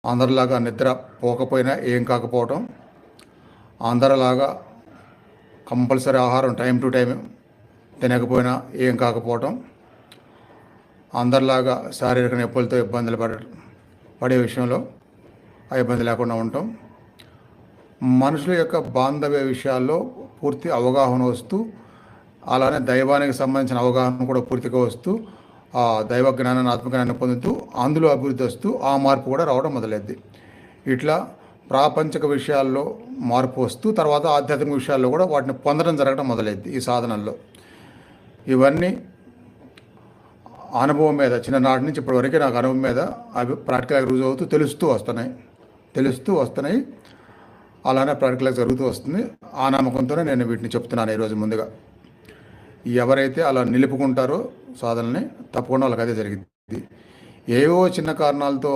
అందరిలాగా నిద్ర పోకపోయినా ఏం కాకపోవటం, అందరిలాగా కంపల్సరీ ఆహారం టైం టు టైం తినకపోయినా ఏం కాకపోవటం, అందరిలాగా శారీరక నొప్పులతో ఇబ్బందులు పడే విషయంలో ఆ ఇబ్బంది లేకుండా ఉండటం, మనుషుల యొక్క బాంధవ్య విషయాల్లో పూర్తి అవగాహన వస్తూ, అలానే దైవానికి సంబంధించిన అవగాహన కూడా పూర్తిగా వస్తూ, ఆ దైవ జ్ఞానాన్ని ఆత్మజ్ఞానాన్ని పొందుతూ అందులో అభివృద్ధి వస్తూ ఆ మార్పు కూడా రావడం మొదలైద్ది. ఇట్లా ప్రాపంచిక విషయాల్లో మార్పు వస్తూ తర్వాత ఆధ్యాత్మిక విషయాల్లో కూడా వాటిని పొందడం జరగడం మొదలైద్ది. ఈ సాధనల్లో ఇవన్నీ అనుభవం మీద చిన్ననాటి నుంచి ఇప్పటివరకు నాకు అనుభవం మీద అవి ప్రాక్టికల్గా రుజువు అవుతూ తెలుస్తూ వస్తున్నాయి. అలానే ప్రాక్టికల్గా జరుగుతూ వస్తుంది. ఆ నమ్మకంతోనే నేను వీటిని చెప్తున్నాను ఈరోజు. ముందుగా ఎవరైతే అలా నిలుపుకుంటారో సాధనని, తప్పకుండా వాళ్ళకి అదే జరిగింది. ఏవో చిన్న కారణాలతో